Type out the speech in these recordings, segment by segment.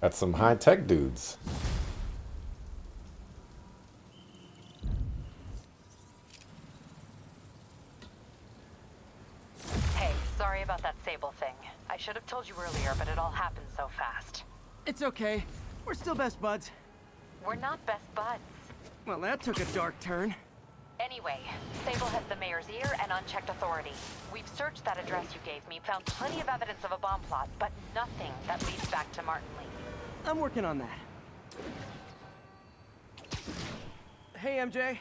Got some high-tech dudes. Hey, sorry about that Sable thing. I should have told you earlier, but it all happened so fast. It's okay. We're still best buds. We're not best buds. Well, that took a dark turn. Anyway, Sable has the mayor's ear and unchecked authority. We've searched that address you gave me, found plenty of evidence of a bomb plot, but nothing that leads back to Martin Lee. I'm working on that. Hey, MJ.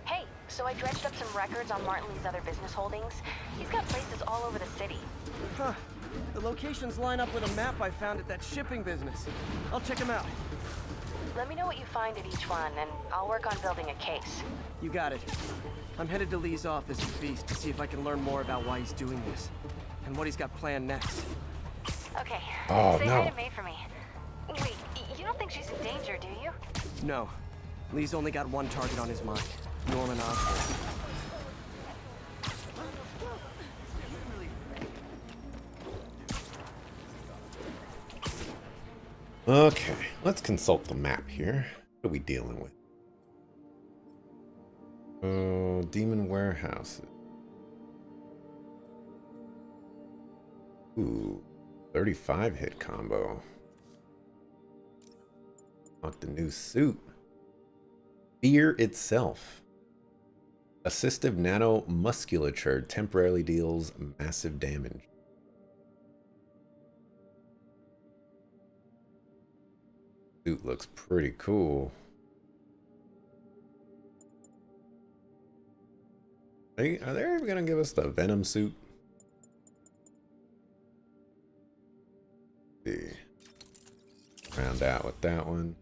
Hey, so I dredged up some records on Martin Lee's other business holdings. He's got places all over the city. Huh. The locations line up with a map I found at that shipping business. I'll check them out. Let me know what you find at each one, and I'll work on building a case. You got it. I'm headed to Lee's office in Feast to see if I can learn more about why he's doing this. And what he's got planned next. Okay. Oh, Say no. hi to May for me. Wait, you don't think she's in danger, do you? No. Lee's only got one target on his mind. Norman Osborn. Okay, let's consult the map here. What are we dealing with? Oh, demon warehouses. Ooh, 35 hit combo. Unlock the new suit. Fear itself. Assistive nano musculature temporarily deals massive damage. Suit looks pretty cool. Are they ever gonna give us the Venom suit? Let's see. Round out with that one.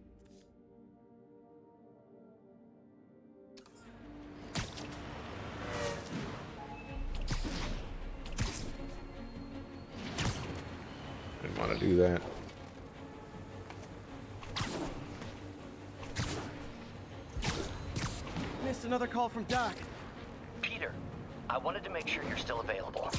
Didn't want to do that. Missed another call from Doc. Peter, I wanted to make sure you're still available.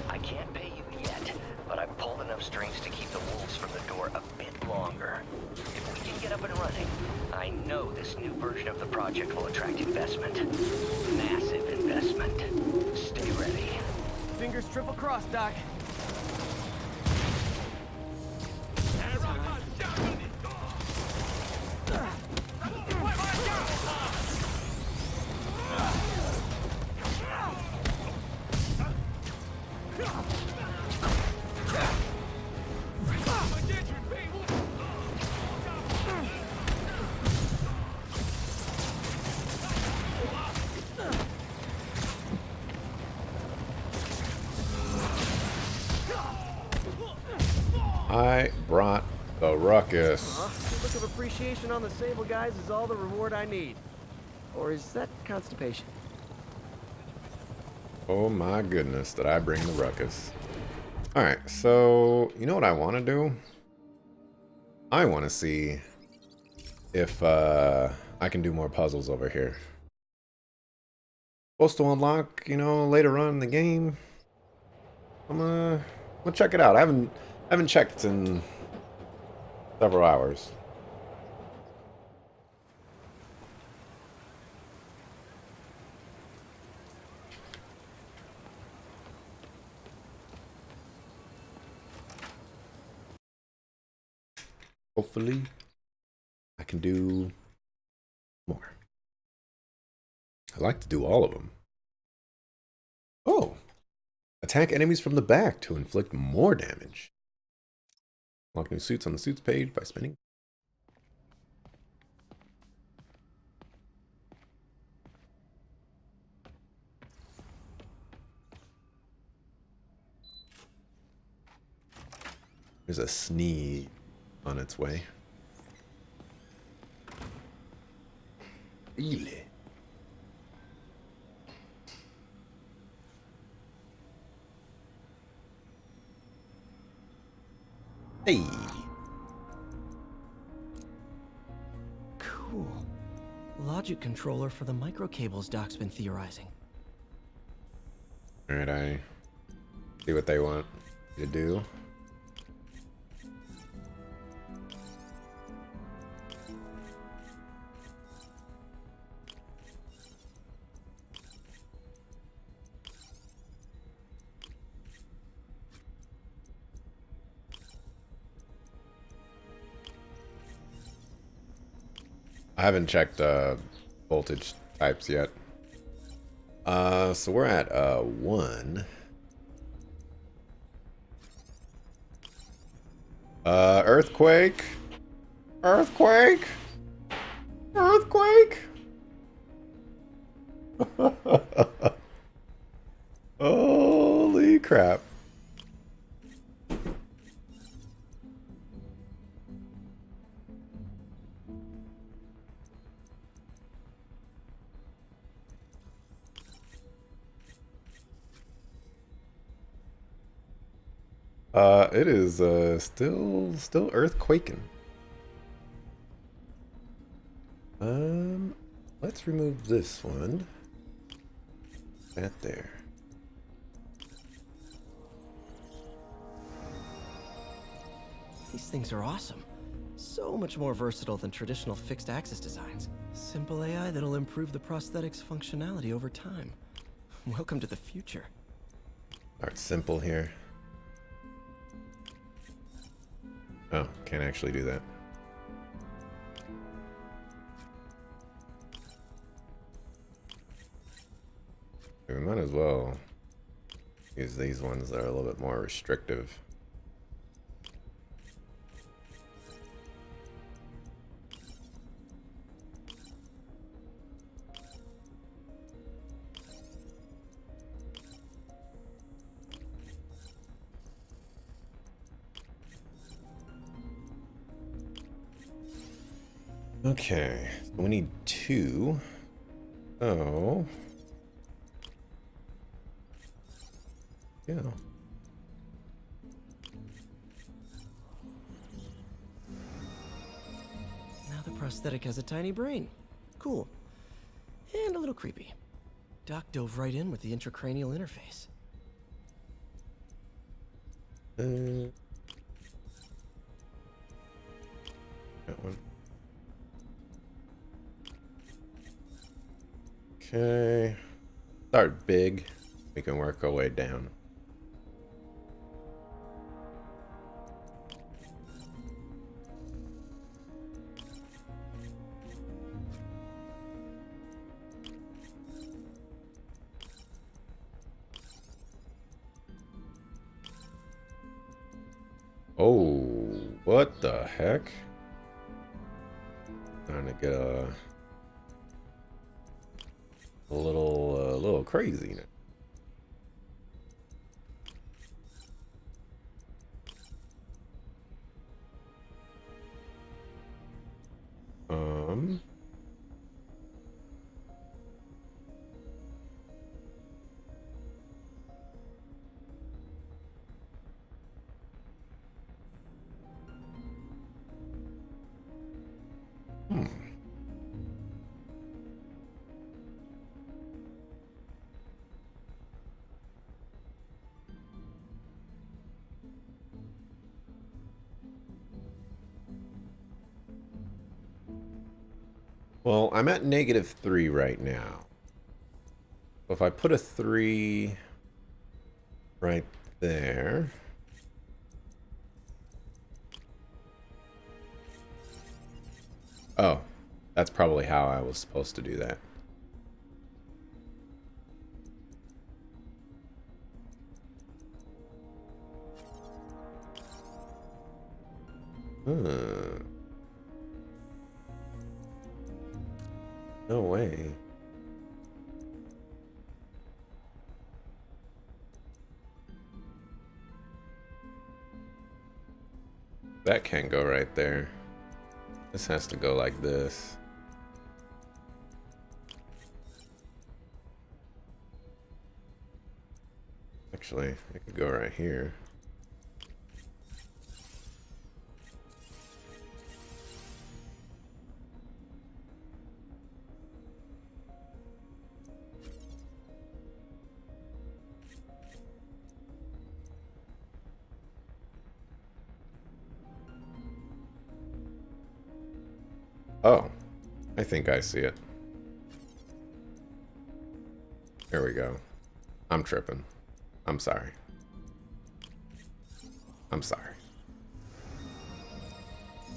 I can't pay you yet, but I've pulled enough strings to keep the wolves from the door a bit longer. If we can get up and running, I know this new version of the project will attract investment. Massive investment. Stay ready. Fingers triple crossed, Doc. I brought the ruckus. A look of appreciation on the Sable guys is all the reward I need. Or is that constipation? Oh my goodness, did I bring the ruckus. Alright, so you know what I want to do? I want to see if I can do more puzzles over here. Supposed to unlock, you know, later on in the game. We'll check it out. I haven't checked in several hours. Hopefully, I can do more. I like to do all of them. Oh, attack enemies from the back to inflict more damage. Unlock new suits on the suits page by spending. There's a sneeze on its way. Really? Hey. Cool. Logic controller for the microcables Doc's been theorizing. Alright, I see what they want you to do. I haven't checked voltage types yet. So we're at 1. Earthquake. Earthquake. Earthquake. Holy crap. It is still earthquaking. Let's remove this one. That there. These things are awesome. So much more versatile than traditional fixed axis designs. Simple AI that'll improve the prosthetics functionality over time. Welcome to the future. Alright, simple here. Oh, can't actually do that. We might as well use these ones that are a little bit more restrictive. Okay, so we need 2. Oh. Yeah. Now the prosthetic has a tiny brain. Cool. And a little creepy. Doc dove right in with the intracranial interface. That one. Okay. Start big. We can work our way down. Oh, what the heck? Trying to get a little crazy now. Well, I'm at -3 right now. So if I put a 3 right there. Oh, that's probably how I was supposed to do that. No way. That can't go right there. This has to go like this. Actually, it could go right here. Oh, I think I see it. There we go. I'm tripping. I'm sorry. I'm sorry.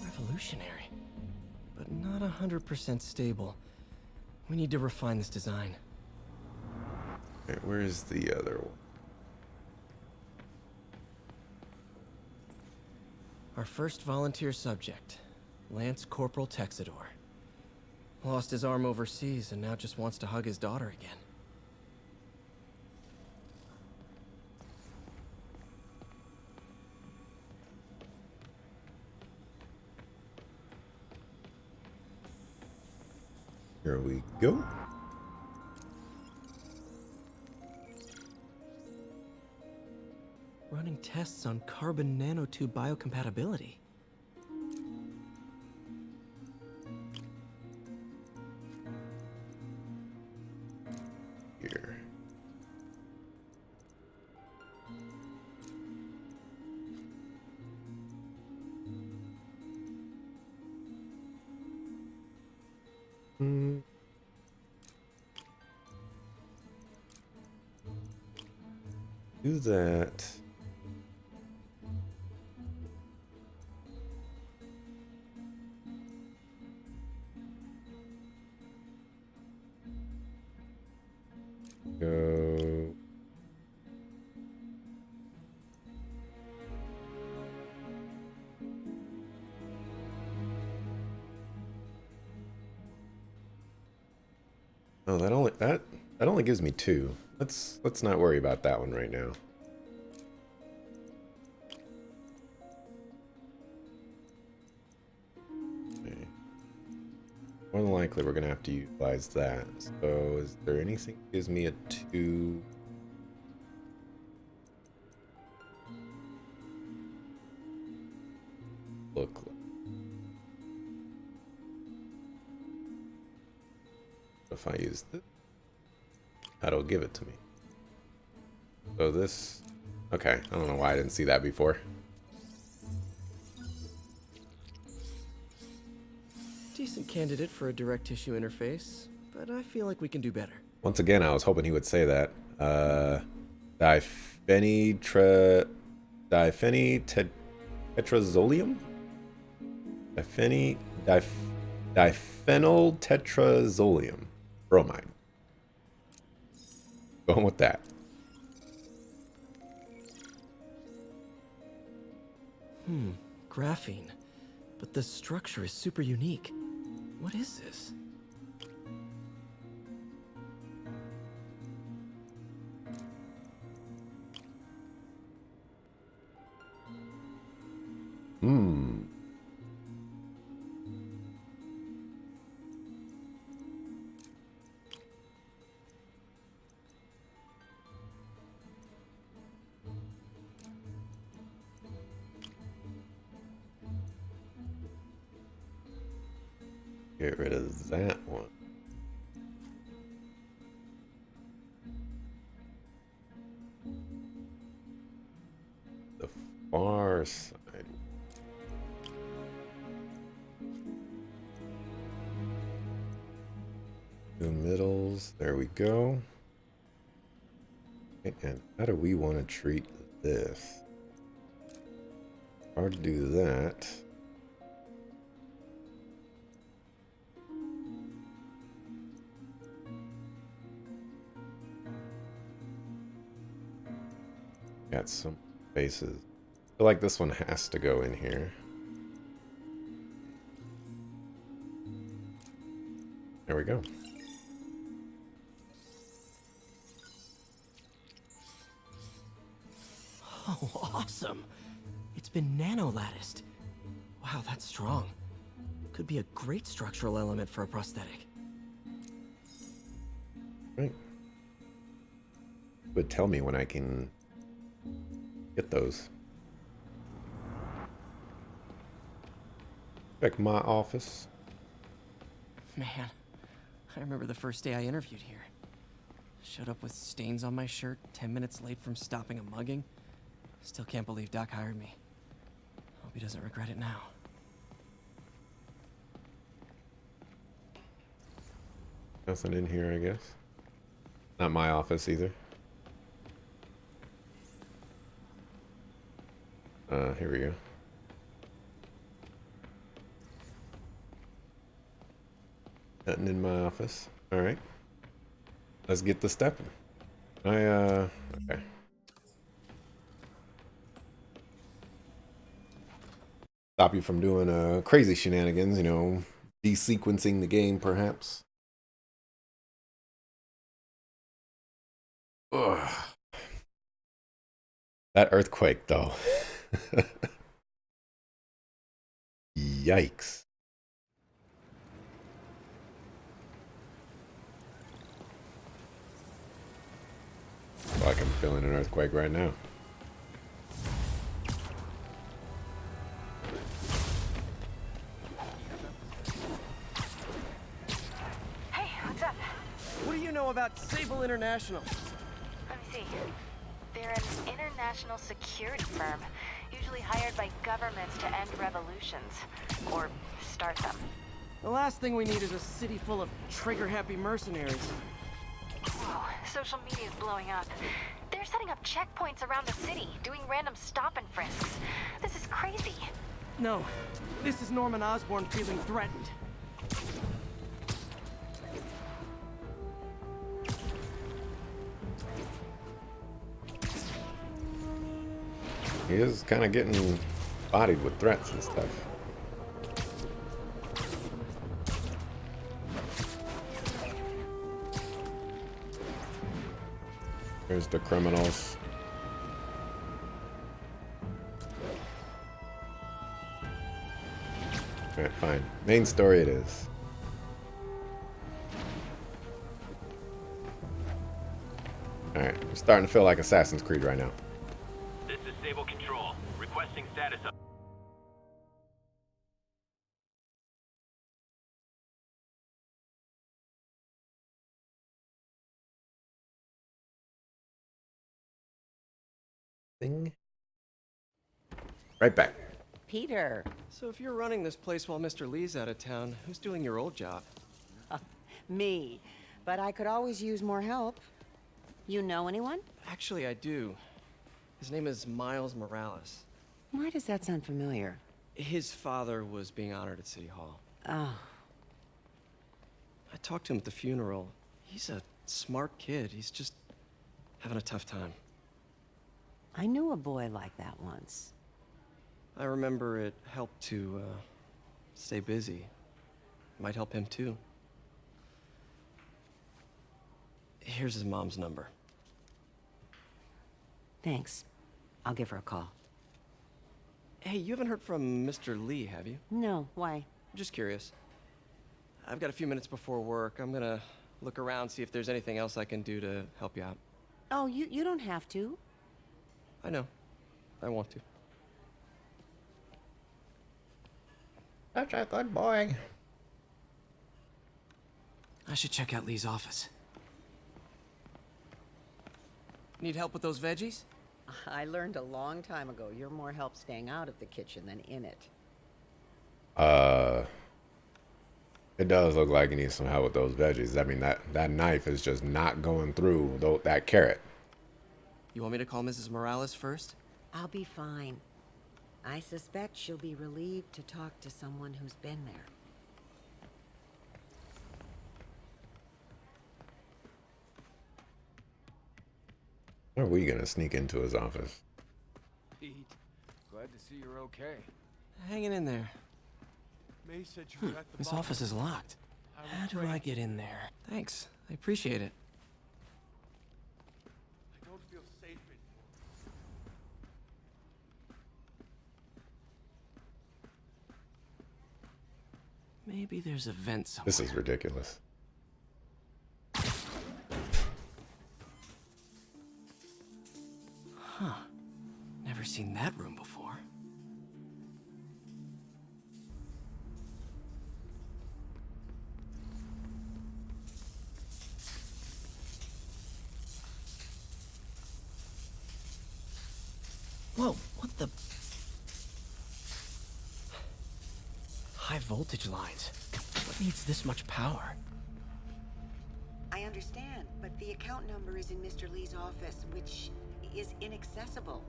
Revolutionary. but not 100% stable. We need to refine this design. Okay, where's the other one? Our first volunteer subject, Lance Corporal Texador. Lost his arm overseas and now just wants to hug his daughter again. Here we go. Running tests on carbon nanotube biocompatibility. Here. Do that. Go. Oh, that only gives me 2. Let's not worry about that one right now. Okay. More than likely we're gonna have to utilize that. So is there anything that gives me a 2? Look like. If I use this, that'll give it to me. So this, okay, I don't know why I didn't see that before. Decent candidate for a direct tissue interface, but I feel like we can do better. Once again, I was hoping he would say that. Diphenyltetrazolium? Diphenyltetrazolium. Bromide. Going with that. Graphene. But the structure is super unique. What is this? Get rid of that one. The far side. The middles. There we go. Okay, and how do we want to treat this? Hard to do that. Got some faces. I feel like this one has to go in here. There we go. Oh, awesome. It's been nano-latticed. Wow, that's strong. Could be a great structural element for a prosthetic. Right. Would tell me when I can get those. Check my office. Man, I remember the first day I interviewed here. Showed up with stains on my shirt, 10 minutes late from stopping a mugging. Still can't believe Doc hired me. Hope he doesn't regret it now. Nothing in here, I guess. Not my office either. Here we go. Nothing in my office. All right. Let's get the stepping. Okay. Stop you from doing crazy shenanigans, you know, desequencing the game perhaps. Ugh. That earthquake though. Yikes. Like I'm feeling an earthquake right now. Hey, what's up? What do you know about Sable International? Let me see. They're an international security firm, usually hired by governments to end revolutions. Or start them. The last thing we need is a city full of trigger-happy mercenaries. Whoa, social media's blowing up. They're setting up checkpoints around the city, doing random stop and frisks. This is crazy. No, this is Norman Osborn feeling threatened. He is kind of getting bodied with threats and stuff. Here's the criminals. Alright, fine. Main story it is. Alright, I'm starting to feel like Assassin's Creed right now. This is Sable Control. Requesting status of... Thing. Right back. Peter. So if you're running this place while Mr. Lee's out of town, who's doing your old job? Me. But I could always use more help. You know anyone? Actually, I do. His name is Miles Morales. Why does that sound familiar? His father was being honored at City Hall. Oh, I talked to him at the funeral. He's a smart kid. He's just having a tough time. I knew a boy like that once. I remember it helped to stay busy. Might help him too. Here's his mom's number. Thanks. I'll give her a call. Hey, you haven't heard from Mr. Lee, have you? No, why? Just curious. I've got a few minutes before work. I'm gonna look around, see if there's anything else I can do to help you out. Oh, you don't have to. I know. I want to. Such a good boy. I should check out Lee's office. Need help with those veggies? I learned a long time ago you're more help staying out of the kitchen than in it. It does look like he needs some help with those veggies. I mean, that knife is just not going through that carrot. You want me to call Mrs. Morales first? I'll be fine. I suspect she'll be relieved to talk to someone who's been there. How are we gonna sneak into his office? Pete, glad to see you're okay. Hanging in there. May said you were at the This bar. office is locked. I was How do afraid. I get in there? Thanks. I appreciate it. I don't feel safe in here. Maybe there's a vent somewhere. This is ridiculous. Never seen that room before. Whoa, what the? High voltage lines. What needs this much power? I understand, but the account number is in Mr. Lee's office, which is inaccessible.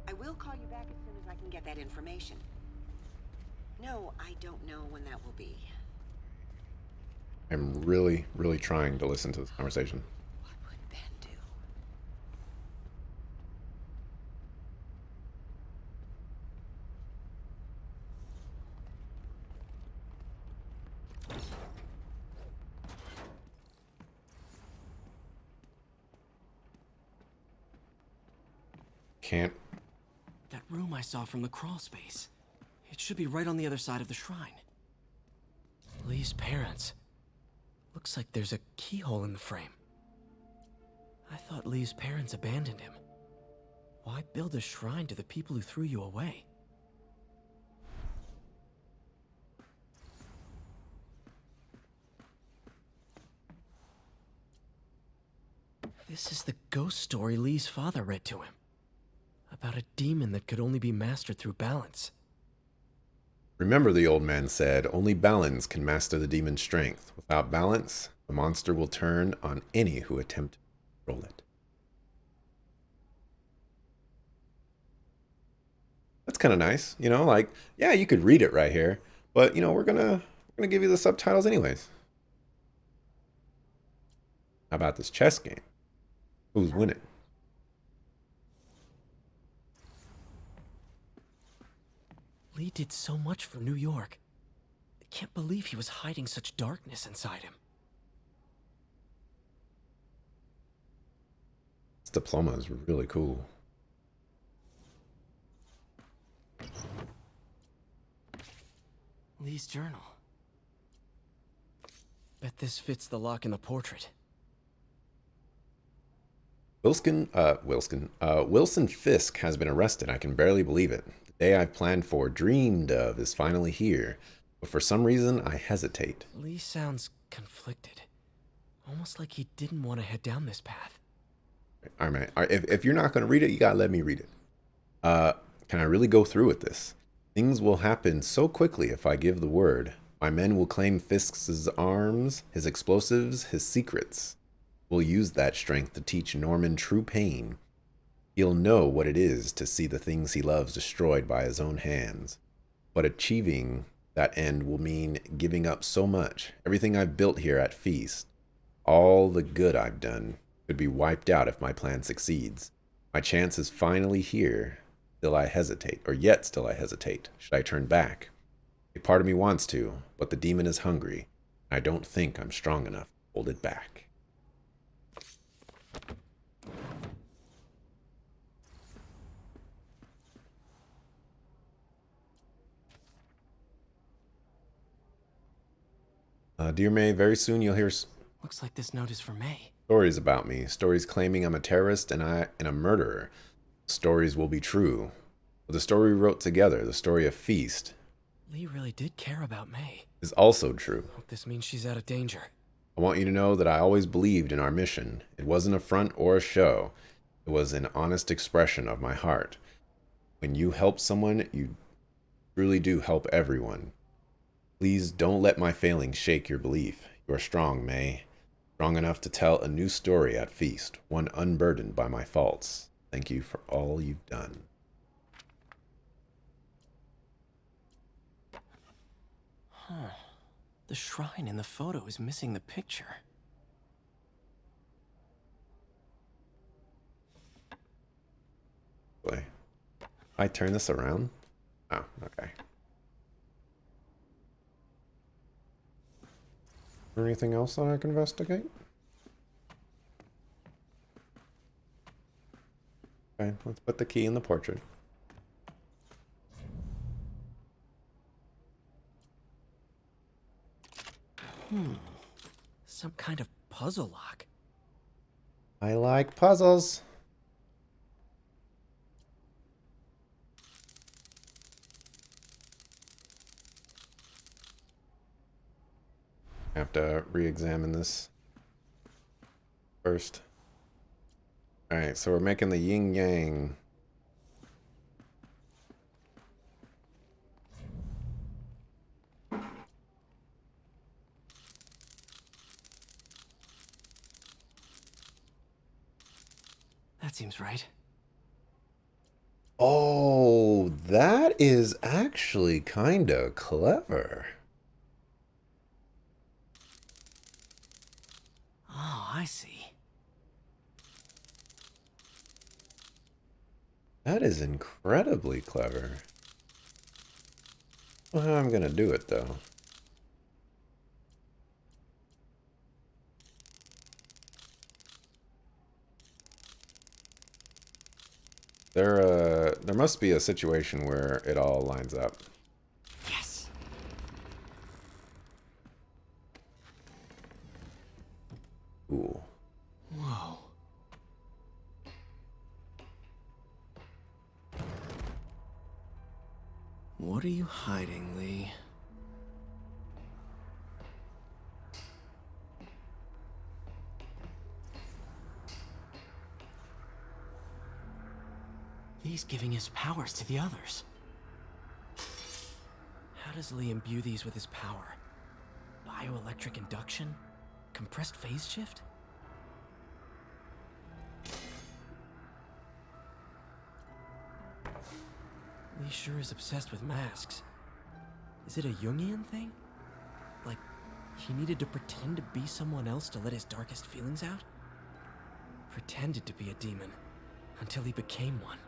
I will call you back as soon as I can get that information. No, I don't know when that will be. I'm really, really trying to listen to this conversation. What would Ben do? Can't. That room I saw from the crawl space. It should be right on the other side of the shrine. Lee's parents. Looks like there's a keyhole in the frame. I thought Lee's parents abandoned him. Why build a shrine to the people who threw you away? This is the ghost story Lee's father read to him. About a demon that could only be mastered through balance. Remember, the old man said, only balance can master the demon's strength. Without balance, the monster will turn on any who attempt to control it. That's kind of nice, you know, like, yeah, you could read it right here, but you know, we're gonna give you the subtitles anyways. How about this chess game? Who's winning? Lee did so much for New York. I can't believe he was hiding such darkness inside him. This diploma is really cool. Lee's journal. Bet this fits the lock in the portrait. Wilson Fisk has been arrested. I can barely believe it. The day I've planned for, dreamed of, is finally here. But for some reason, I hesitate. Lee sounds conflicted. Almost like he didn't want to head down this path. All right, man. If you're not going to read it, you got to let me read it. Can I really go through with this? Things will happen so quickly if I give the word. My men will claim Fisk's arms, his explosives, his secrets. We'll use that strength to teach Norman true pain. He'll know what it is to see the things he loves destroyed by his own hands. But achieving that end will mean giving up so much. Everything I've built here at Feast, all the good I've done, could be wiped out if my plan succeeds. My chance is finally here. Still I hesitate. Should I turn back? A part of me wants to, but the demon is hungry. I don't think I'm strong enough to hold it back. Dear May, very soon you'll hear Looks like this note is for May. stories about me. Stories claiming I'm a terrorist and a murderer. Stories will be true. But the story we wrote together, the story of Feast, Lee really did care about May. is also true. Hope this means she's out of danger. I want you to know that I always believed in our mission. It wasn't a front or a show. It was an honest expression of my heart. When you help someone, you truly do help everyone. Please don't let my failings shake your belief. You are strong, May. Strong enough to tell a new story at Feast, one unburdened by my faults. Thank you for all you've done. Huh. The shrine in the photo is missing the picture. Boy. I turn this around? Oh, okay. Anything else that I can investigate? Okay, let's put the key in the portrait. Some kind of puzzle lock. I like puzzles. I have to re-examine this first. Alright, so we're making the yin-yang. That seems right. Oh, that is actually kind of clever. I see. That is incredibly clever. Well, how I'm gonna do it though? There must be a situation where it all lines up. Yes. Cool. Whoa. What are you hiding, Lee? Lee's giving his powers to the others. How does Lee imbue these with his power? Bioelectric induction? Compressed phase shift? Lee sure is obsessed with masks. Is it a Jungian thing? Like, he needed to pretend to be someone else to let his darkest feelings out? Pretended to be a demon, until he became one.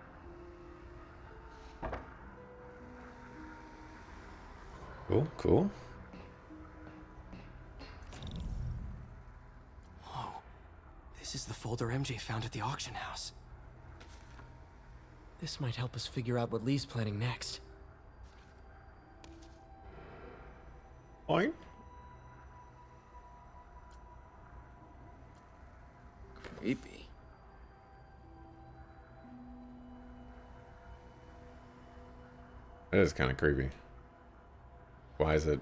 Cool, cool. Whoa. This is the folder MJ found at the auction house. This might help us figure out what Lee's planning next. Fine. Creepy. That is kind of creepy. Why is it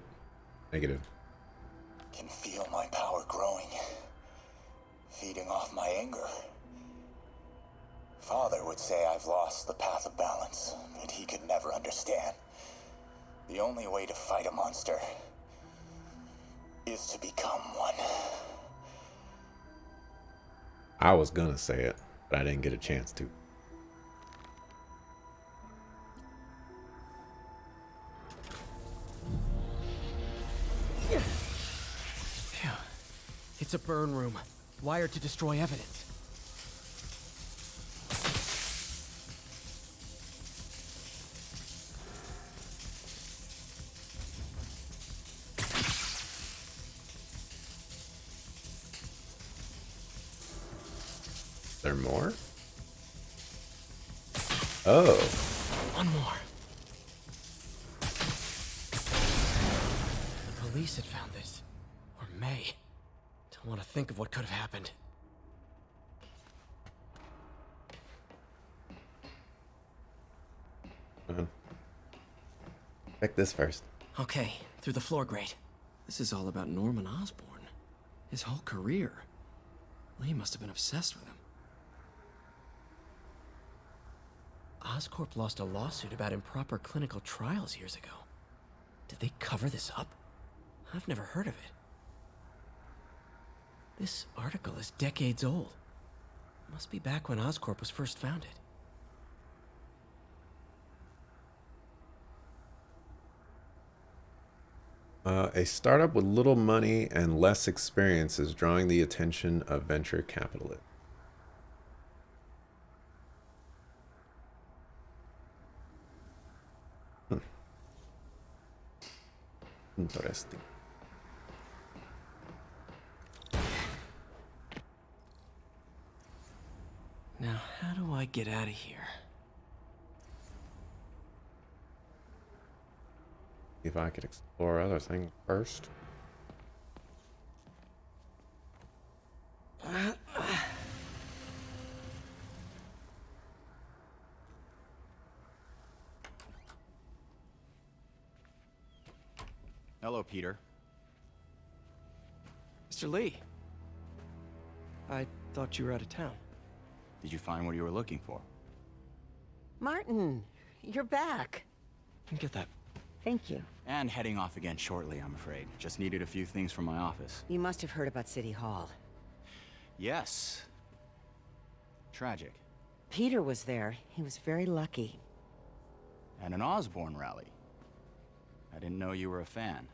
negative? Can feel my power growing, feeding off my anger. Father would say I've lost the path of balance, but he could never understand. The only way to fight a monster is to become one. I was gonna say it, but I didn't get a chance to. Phew. It's a burn room, wired to destroy evidence. Is there more? Oh. One more. The police had found this. Or May. Don't want to think of what could have happened. Check this first. Okay, through the floor grate. This is all about Norman Osborn. His whole career. Lee must have been obsessed with him. Oscorp lost a lawsuit about improper clinical trials years ago. Did they cover this up? I've never heard of it. This article is decades old. Must be back when Oscorp was first founded. A startup with little money and less experience is drawing the attention of venture capitalists. Interesting. Now, how do I get out of here? See if I could explore other things first. Hello, Peter. Mr. Lee. I thought you were out of town. Did you find what you were looking for? Martin, you're back. You can get that. Thank you. And heading off again shortly, I'm afraid. Just needed a few things from my office. You must have heard about City Hall. Yes. Tragic. Peter was there. He was very lucky. And an Osborn rally. I didn't know you were a fan.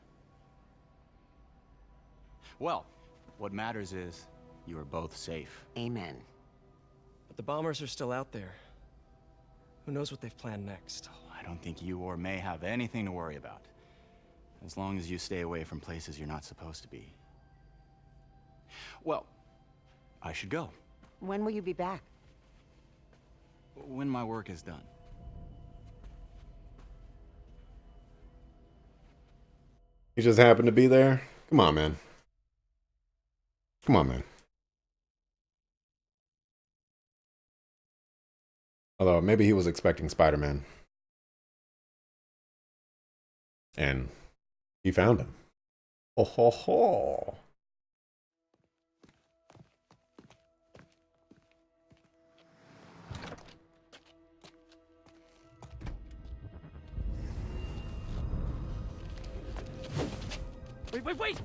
Well, what matters is you are both safe. Amen. But the bombers are still out there. Who knows what they've planned next? I don't think you or May have anything to worry about. As long as you stay away from places you're not supposed to be. Well, I should go. When will you be back? When my work is done. He just happened to be there? Come on, man. Come on, man. Although, maybe he was expecting Spider-Man. And he found him. Ho ho ho. Wait!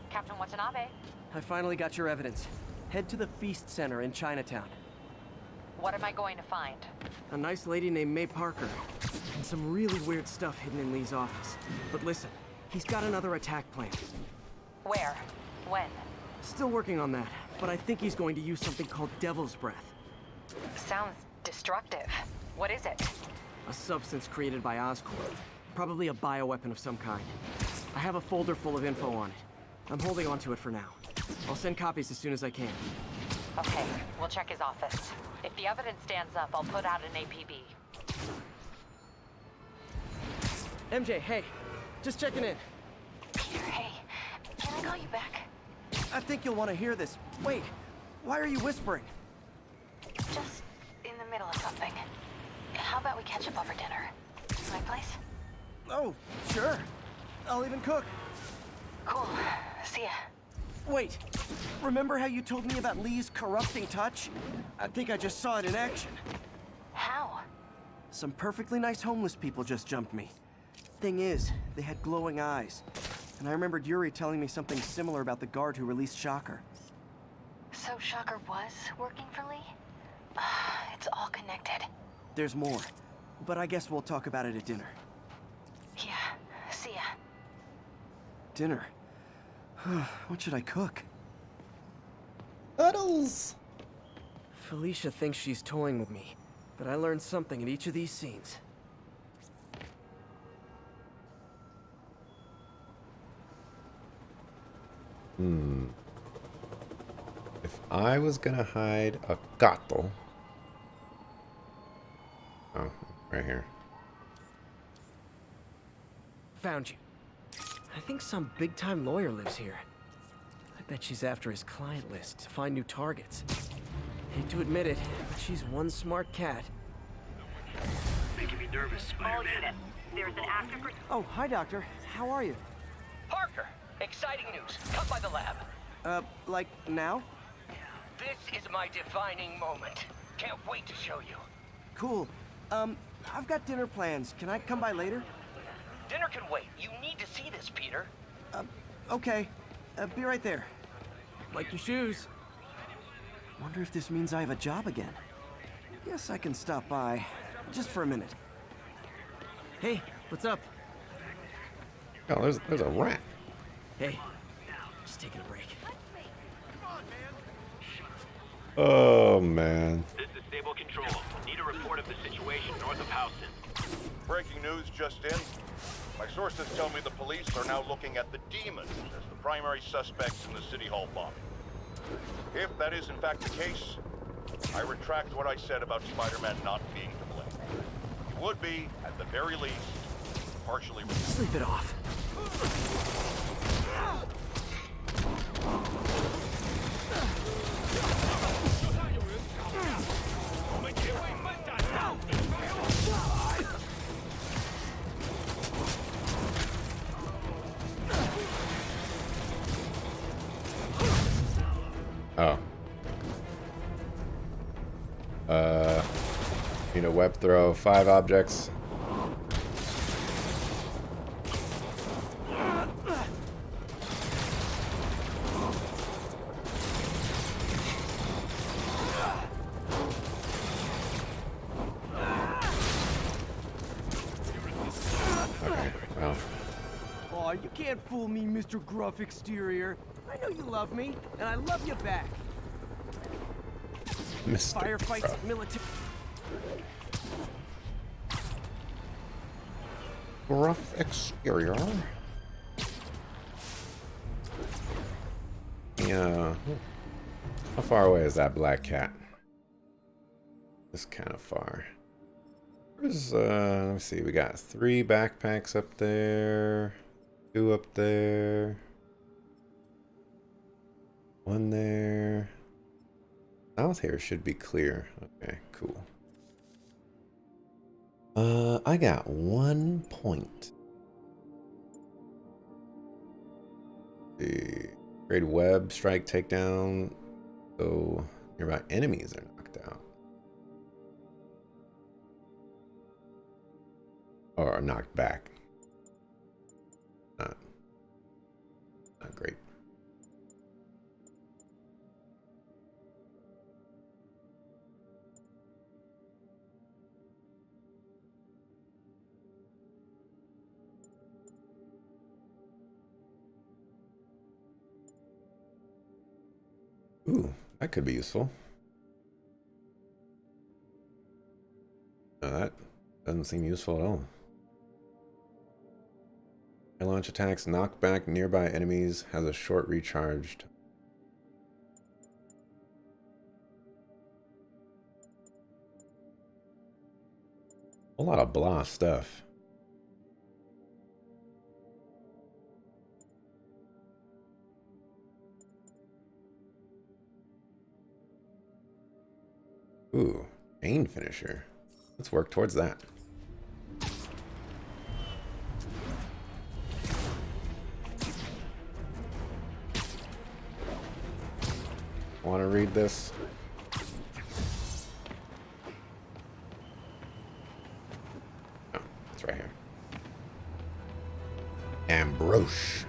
Captain Watanabe, I finally got your evidence. Head to the Feast Center in Chinatown. what am I going to find? A nice lady named May Parker. And some really weird stuff hidden in Lee's office. But listen, he's got another attack plan. Where? When? Still working on that, but I think he's going to use something called Devil's Breath. Sounds destructive. What is it? A substance created by Oscorp. Probably a bioweapon of some kind. I have a folder full of info on it. I'm holding on to it for now. I'll send copies as soon as I can. Okay, we'll check his office. If the evidence stands up, I'll put out an APB. MJ, hey. Just checking in. Peter, hey. Can I call you back? I think you'll want to hear this. Wait, why are you whispering? Just in the middle of something. How about we catch up over dinner? My place? Oh, sure. I'll even cook. Cool. See ya. Wait, remember how you told me about Lee's corrupting touch? I think I just saw it in action. How? Some perfectly nice homeless people just jumped me. Thing is, they had glowing eyes. And I remembered Yuri telling me something similar about the guard who released Shocker. So Shocker was working for Lee? It's all connected. There's more, but I guess we'll talk about it at dinner. Yeah, see ya. Dinner? What should I cook? Puddles. Felicia thinks she's toying with me, but I learned something in each of these scenes. If I was gonna hide a gato. Oh, right here. Found you. I think some big-time lawyer lives here. I bet she's after his client list to find new targets. Hate to admit it, but she's one smart cat. Making me nervous, Spider-Man. There's an active... Oh, hi, Doctor. How are you? Parker, exciting news. Come by the lab. Like now? This is my defining moment. Can't wait to show you. Cool. I've got dinner plans. Can I come by later? Dinner can wait. You need to see this, Peter. Okay. Be right there. Like your shoes. Wonder if this means I have a job again. Guess I can stop by. Just for a minute. Hey, what's up? Oh, there's a rat. Hey, just taking a break. Oh man. This is Stable Control. Need a report of the situation north of Houston. Breaking news just in. My sources tell me the police are now looking at the Demons as the primary suspects in the City Hall bombing. If that is in fact the case, I retract what I said about Spider-Man not being to blame. He would be, at the very least, partially responsible. Sleep it off. Need a web throw. 5 objects. Okay, well. Aw, you can't fool me, Mr. Gruff Exterior. I know you love me, and I love you back. Mr. Firefights, Gruff. military... Rough exterior. Yeah. How far away is that black cat? It's kind of far. Where's, let me see. We got 3 backpacks up there. 2 up there. 1 there. South here should be clear. Okay, cool. I got 1 point. The great web strike takedown. So nearby enemies are knocked out. Or are knocked back. Not great. Ooh, that could be useful. No, that doesn't seem useful at all. Air launch attacks knock back nearby enemies, has a short recharge. A lot of blah stuff. Ooh, chain finisher. Let's work towards that. Want to read this? Oh, it's right here. Ambroche.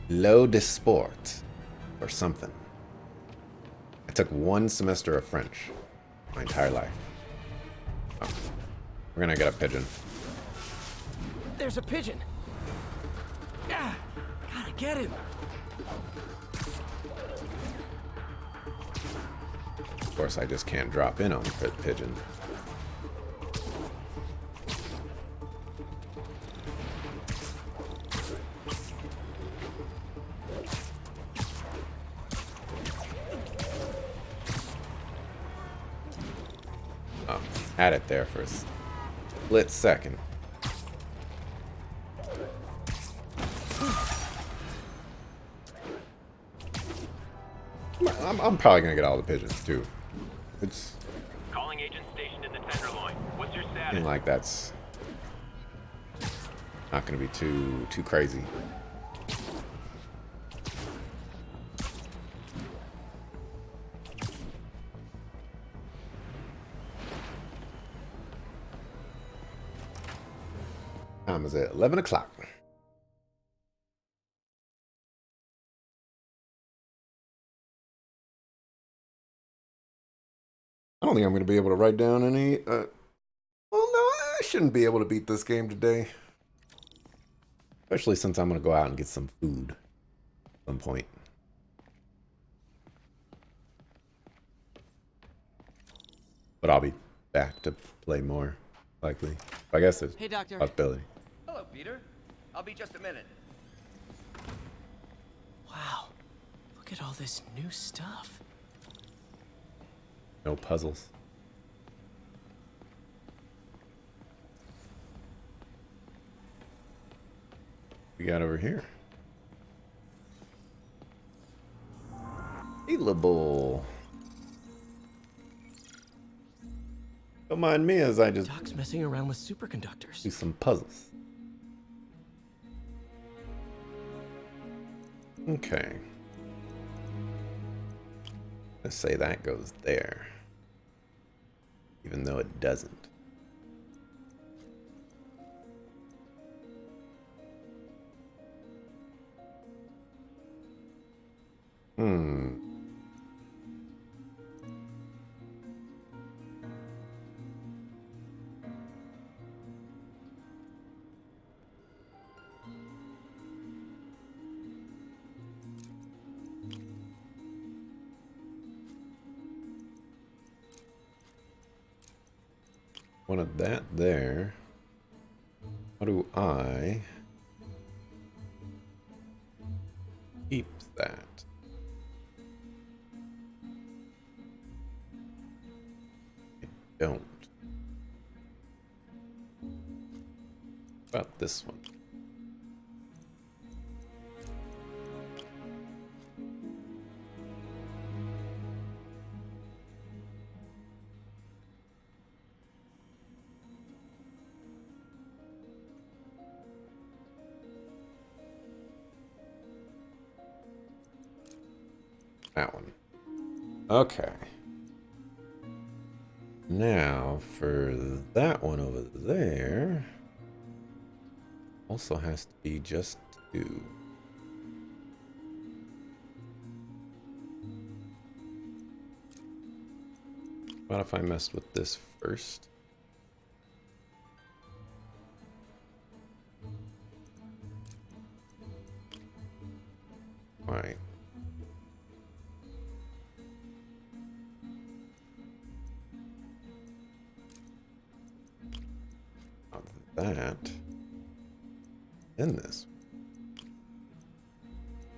L'eau de sport. Or something. I took 1 semester of French. My entire life. Oh. We're gonna get a pigeon. There's a pigeon. Ah, gotta get him. Of course, I just can't drop in on the pigeon. Oh, had it there for a split second. I'm probably gonna get all the pigeons too. It's Calling agent stationed in the Tenderloin. What's your status? feeling like that's not gonna be too crazy. Time is it? 11 o'clock. I don't think I'm going to be able to write down any... well, no, I shouldn't be able to beat this game today. Especially since I'm going to go out and get some food at some point. But I'll be back to play more, likely. I guess there's Hey, Doctor. a possibility. Hello, Peter. I'll be just a minute. Wow. Look at all this new stuff. No puzzles. We got over here. Healable. Don't mind me as I just Doc's messing around with superconductors. do some puzzles. Okay. Let's say that goes there. even though it doesn't. Wanted that there. How do I keep that? I don't. About this one. That one. Okay. Now for that one over there, also has to be just 2. What if I messed with this first? Right. That, then this.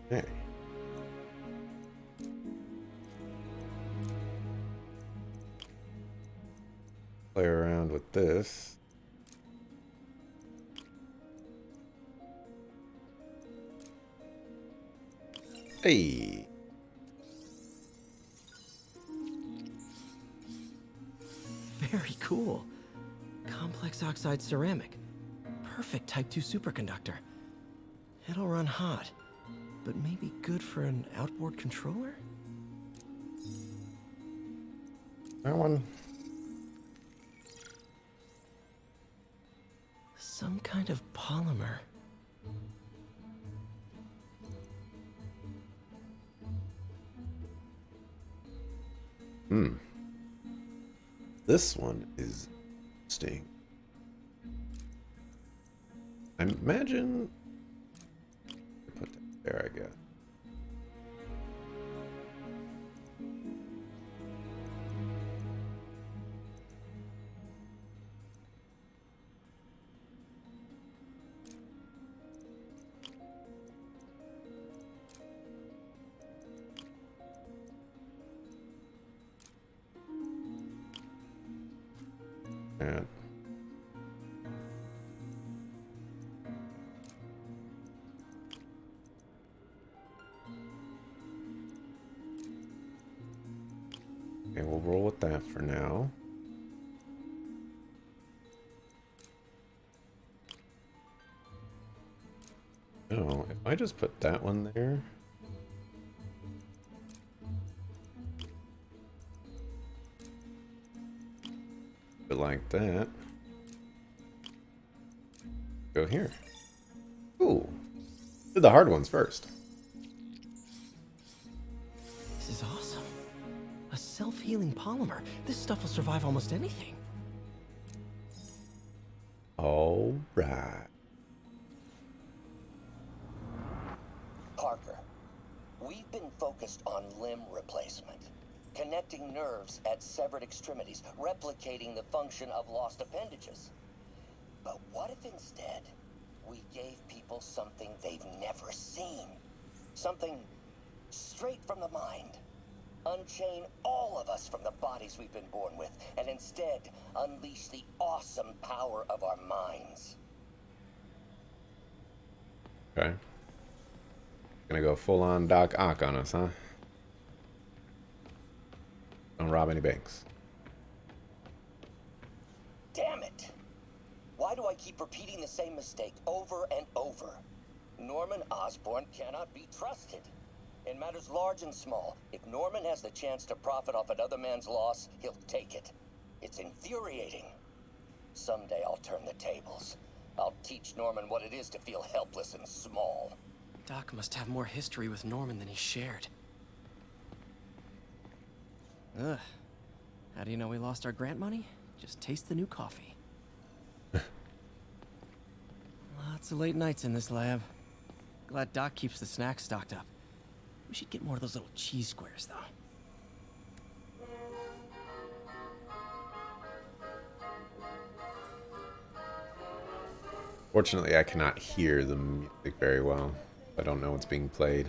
Okay. Play around with this. Hey. Very cool. Complex oxide ceramic. Perfect Type 2 superconductor. It'll run hot, but maybe good for an outboard controller? That one. Some kind of polymer. This one is interesting. I imagine. Put that there, I guess. And okay, we'll roll with that for now. Oh, if I just put that one there. Like that. Go here. Ooh. Do the hard ones first. This is awesome. A self-healing polymer. This stuff will survive almost anything. All right. Parker, we've been focused on limb replacement. Connecting nerves at severed extremities, replicating the function of lost appendages. But what if instead we gave people something they've never seen? Something straight from the mind. Unchain all of us from the bodies we've been born with, and instead unleash the awesome power of our minds. Okay. Gonna go full on Doc Ock on us, huh? Don't rob any banks. Damn it! Why do I keep repeating the same mistake over and over? Norman Osborn cannot be trusted. In matters large and small, if Norman has the chance to profit off another man's loss, he'll take it. It's infuriating. Someday I'll turn the tables. I'll teach Norman what it is to feel helpless and small. Doc must have more history with Norman than he shared. Ugh. How do you know we lost our grant money? Just taste the new coffee. Lots of late nights in this lab. Glad Doc keeps the snacks stocked up. We should get more of those little cheese squares, though. Fortunately, I cannot hear the music very well. I don't know what's being played.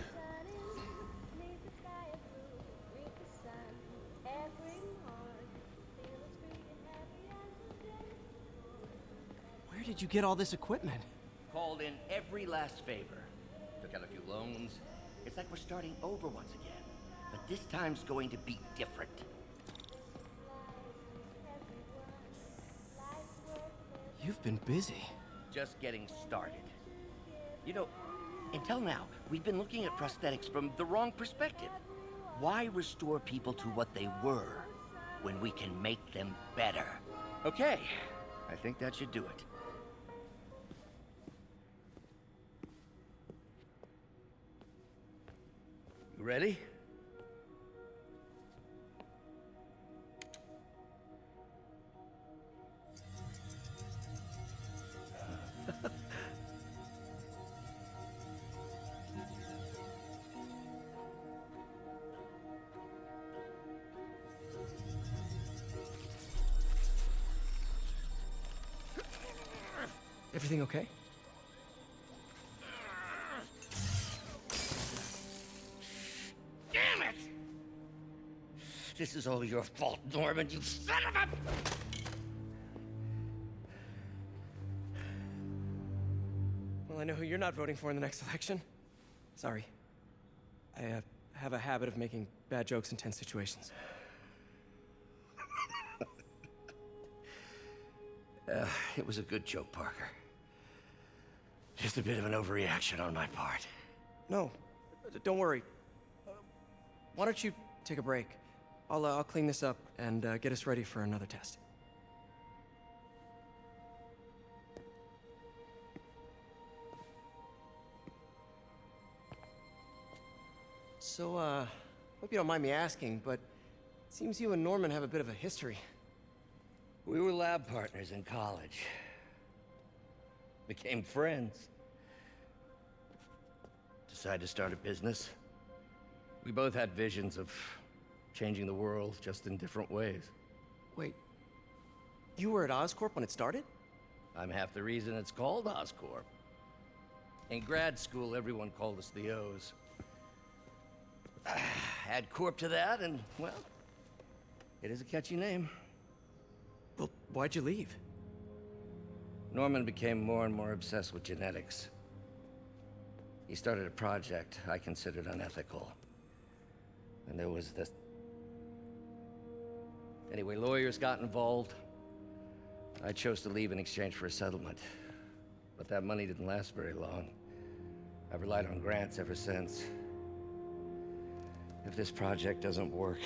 Where did you get all this equipment? Called in every last favor. Took out a few loans. It's like we're starting over once again. But this time's going to be different. You've been busy. Just getting started. You know, until now, we've been looking at prosthetics from the wrong perspective. Why restore people to what they were when we can make them better? Okay, I think that should do it. You ready? Everything okay? Damn it! This is all your fault, Norman, you son of a... Well, I know who you're not voting for in the next election. Sorry. I have a habit of making bad jokes in tense situations. It was a good joke, Parker. Just a bit of an overreaction on my part. No, don't worry. Why don't you take a break? I'll clean this up and get us ready for another test. So, hope you don't mind me asking, but it seems you and Norman have a bit of a history. We were lab partners in college. Became friends. Decided to start a business. We both had visions of changing the world, just in different ways. Wait, you were at Oscorp when it started? I'm half the reason it's called Oscorp. In grad school, everyone called us the O's. Add Corp to that, and, well, it is a catchy name. Well, why'd you leave? Norman became more and more obsessed with genetics. He started a project I considered unethical. And there was this... Anyway, lawyers got involved. I chose to leave in exchange for a settlement. But that money didn't last very long. I've relied on grants ever since. If this project doesn't work...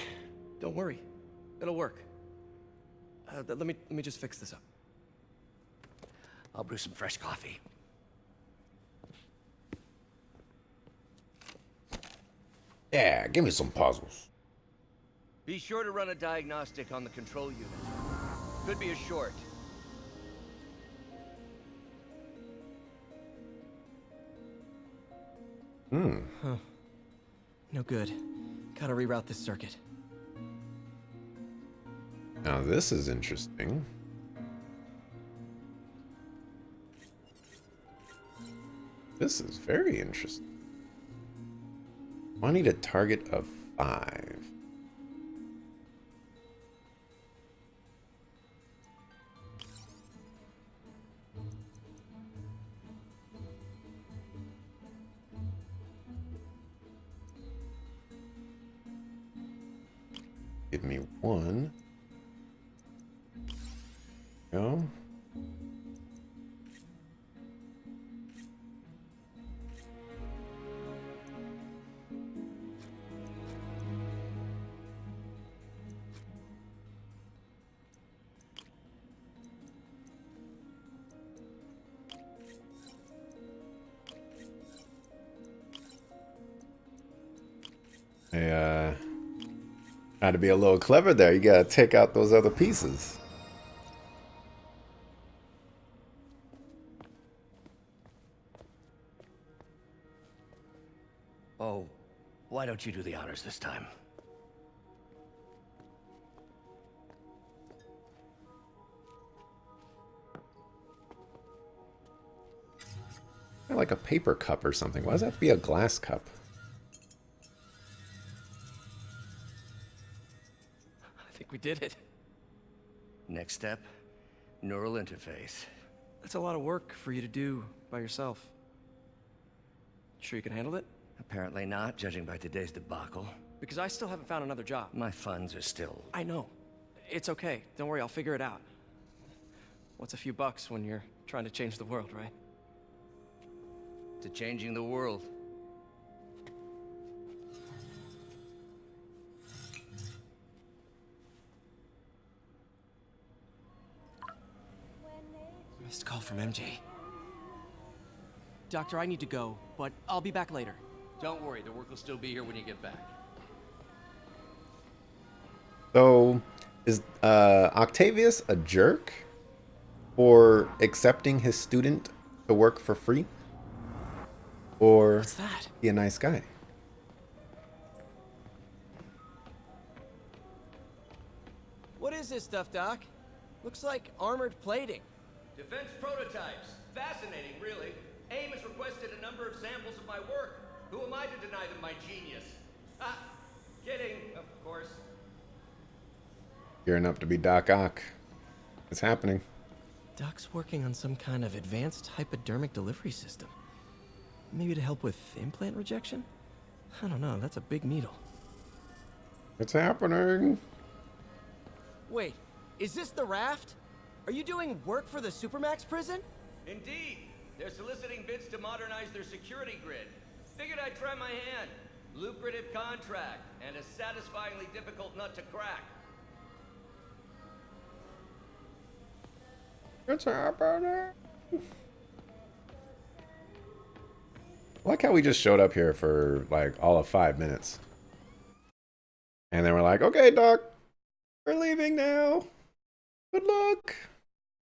Don't worry. It'll work. Let me just fix this up. I'll brew some fresh coffee. Yeah, give me some puzzles. Be sure to run a diagnostic on the control unit. Could be a short. Huh. No good. Gotta reroute this circuit. Now this is interesting. This is very interesting. I need a target of 5. Give me 1. Go. I tried to be a little clever there. You gotta take out those other pieces. Oh, why don't you do the honors this time? Like a paper cup or something. Why does that have to be a glass cup? I think we did it. Next step, neural interface. That's a lot of work for you to do by yourself. Sure you can handle it? Apparently not, judging by today's debacle. Because I still haven't found another job. My funds are still... I know. It's okay. Don't worry, I'll figure it out. What's a few bucks when you're trying to change the world, right? to changing the world. Missed call from MJ. Doctor, I need to go, but I'll be back later. Don't worry, the work will still be here when you get back. So, is Octavius a jerk for accepting his student to work for free? Or what's that? He a nice guy? What is this stuff, Doc? Looks like armored plating. Defense prototypes. Fascinating, really. AIM has requested a number of samples of my work. Who am I to deny them my genius? Ah, kidding, of course. Gearing up to be Doc Ock. It's happening. Doc's working on some kind of advanced hypodermic delivery system. Maybe to help with implant rejection? I don't know, that's a big needle. It's happening. Wait, is this the raft? Are you doing work for the Supermax prison? Indeed. They're soliciting bids to modernize their security grid. Figured I'd try my hand. Lucrative contract, and a satisfyingly difficult nut to crack. It's happening. I like how we just showed up here for like all of 5 minutes. And then we're like, okay, Doc, we're leaving now. Good luck.